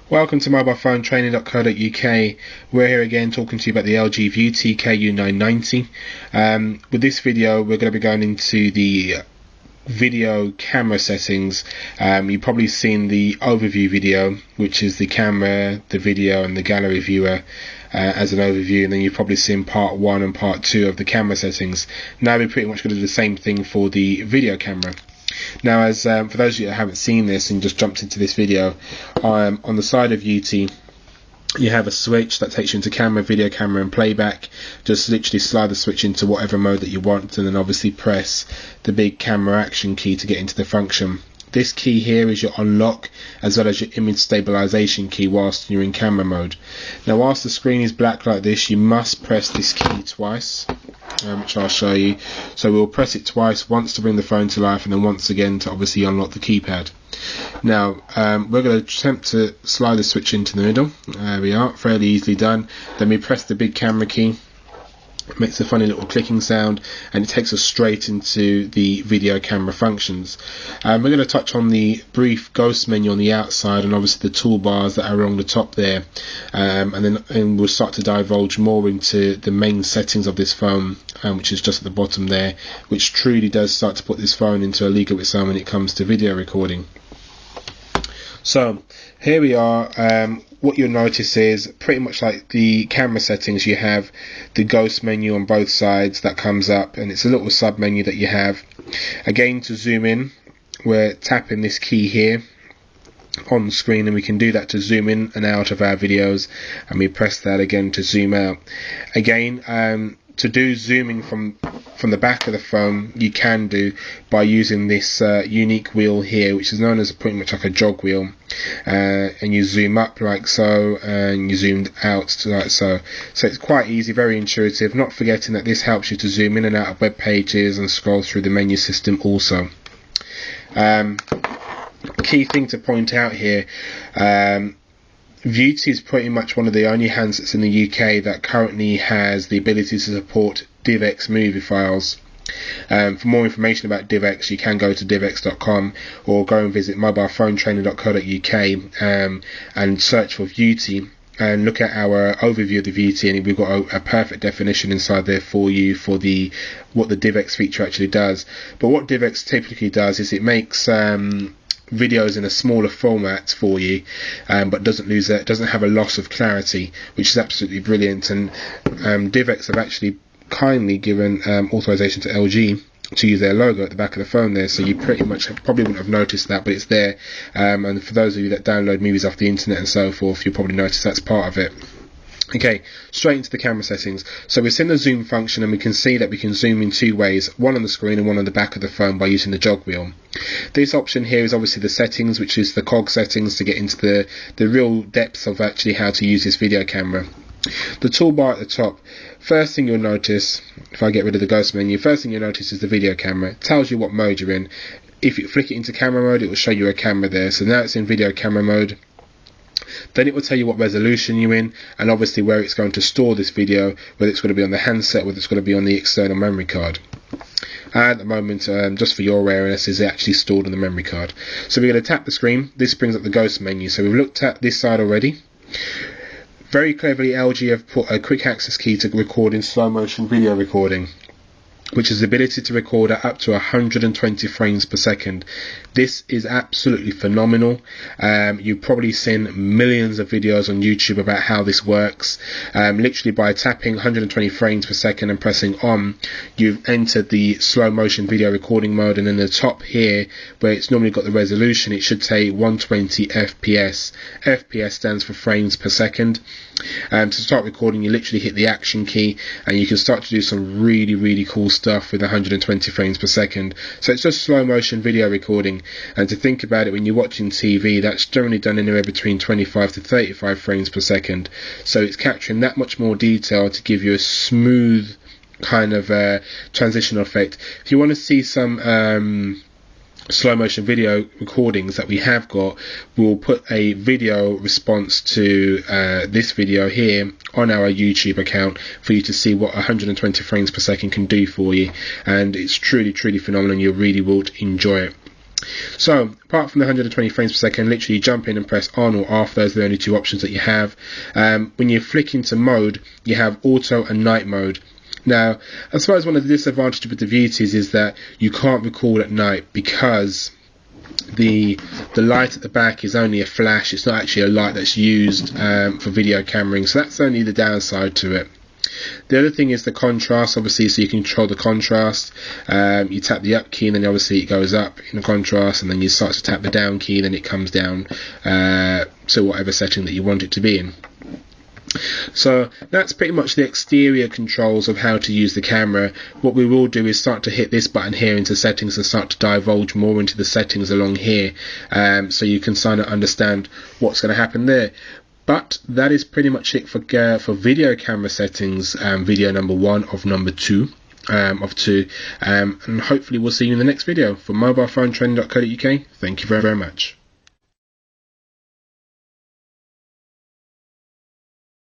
Welcome to MobilePhoneTraining.co.uk. We're here again talking to you about the LG Viewty KU990. With this video, we're going to be going into the video camera settings. You've probably seen the overview video, which is the camera, the video, and the gallery viewer as an overview, and then you've probably seen part 1 and part 2 of the camera settings. Now we're pretty much going to do the same thing for the video camera. Now, as for those of you that haven't seen this and just jumped into this video, on the side of Viewty you have a switch that takes you into camera, video camera and playback. Just literally slide the switch into whatever mode that you want, and then obviously press the big camera action key to get into the function. This key here is your unlock as well as your image stabilization key whilst you're in camera mode. Now, whilst the screen is black like this, you must press this key twice, which I'll show you. So we'll press it twice, once to bring the phone to life and then once again to obviously unlock the keypad. Now we're going to attempt to slide the switch into the middle. There we are, fairly easily done. Then we press the big camera key. It makes a funny little clicking sound and it takes us straight into the video camera functions. We're going to touch on the brief ghost menu on the outside and obviously the toolbars that are along the top there, and then we'll start to divulge more into the main settings of this phone, which is just at the bottom there, which truly does start to put this phone into a league of its own when it comes to video recording. So here we are. What you'll notice is pretty much like the camera settings, you have the ghost menu on both sides that comes up, and it's a little sub menu that you have. Again, to zoom in, we're tapping this key here on the screen, and we can do that to zoom in and out of our videos, and we press that again to zoom out. Again, to do zooming from the back of the phone, you can do by using this unique wheel here, which is known as pretty much like a jog wheel, and you zoom up like so, and you zoomed out like so. So it's quite easy, very intuitive, not forgetting that this helps you to zoom in and out of web pages and scroll through the menu system also. Key thing to point out here, Viewty is pretty much one of the only handsets in the UK that currently has the ability to support DivX movie files. For more information about DivX, you can go to divx.com or go and visit MobilePhoneTraining.co.uk and search for Viewty and look at our overview of the Viewty, and we've got a perfect definition inside there for you for what the DivX feature actually does. But what DivX typically does is it makes videos in a smaller format for you, but doesn't have a loss of clarity, which is absolutely brilliant. And DivX have actually kindly given authorization to LG to use their logo at the back of the phone there, so you pretty much probably wouldn't have noticed that, but it's there. And for those of you that download movies off the internet and so forth, you'll probably notice that's part of it. Okay, straight into the camera settings. So we've seen the zoom function, and we can see that we can zoom in two ways, one on the screen and one on the back of the phone by using the jog wheel. This option here is obviously the settings, which is the cog settings to get into the real depths of actually how to use this video camera. The toolbar at the top, first thing you'll notice, if I get rid of the ghost menu, first thing you'll notice is the video camera. It tells you what mode you're in. If you flick it into camera mode, it will show you a camera there. So now it's in video camera mode. Then it will tell you what resolution you're in, and obviously where it's going to store this video, whether it's going to be on the handset, whether it's going to be on the external memory card. At the moment, just for your awareness, is actually stored on the memory card. So we're going to tap the screen. This brings up the ghost menu. So we've looked at this side already. Very cleverly, LG have put a quick access key to record in slow motion video recording, which is the ability to record at up to 120 frames per second. This is absolutely phenomenal. You've probably seen millions of videos on YouTube about how this works. Literally by tapping 120 frames per second and pressing on, you've entered the slow motion video recording mode, and in the top here, where it's normally got the resolution, it should say 120 FPS. FPS stands for frames per second. To start recording, you literally hit the action key, and you can start to do some really cool stuff with 120 frames per second. So it's just slow motion video recording, and to think about it, when you're watching TV, that's generally done anywhere between 25 to 35 frames per second. So it's capturing that much more detail to give you a smooth kind of transition effect. If you want to see some slow motion video recordings that we have got, we'll put a video response to this video here on our YouTube account for you to see what 120 frames per second can do for you, and it's truly phenomenal, and you really will enjoy it. So apart from the 120 frames per second, literally jump in and press on or off. Those are the only two options that you have. When you flick into mode, you have auto and night mode. Now, I suppose one of the disadvantages with the Viewties is that you can't record at night because the light at the back is only a flash. It's not actually a light that's used for video cameraing, so that's only the downside to it. The other thing is the contrast, obviously, so you can control the contrast. You tap the up key and then obviously it goes up in the contrast, and then you start to tap the down key and then it comes down to whatever setting that you want it to be in. So that's pretty much the exterior controls of how to use the camera. What we will do is start to hit this button here into settings and start to divulge more into the settings along here, so you can kind of understand what's going to happen there. But that is pretty much it for video camera settings, video number 1 of number 2 of 2, and hopefully we'll see you in the next video. For mobilephonetraining.co.uk, thank you very, very much.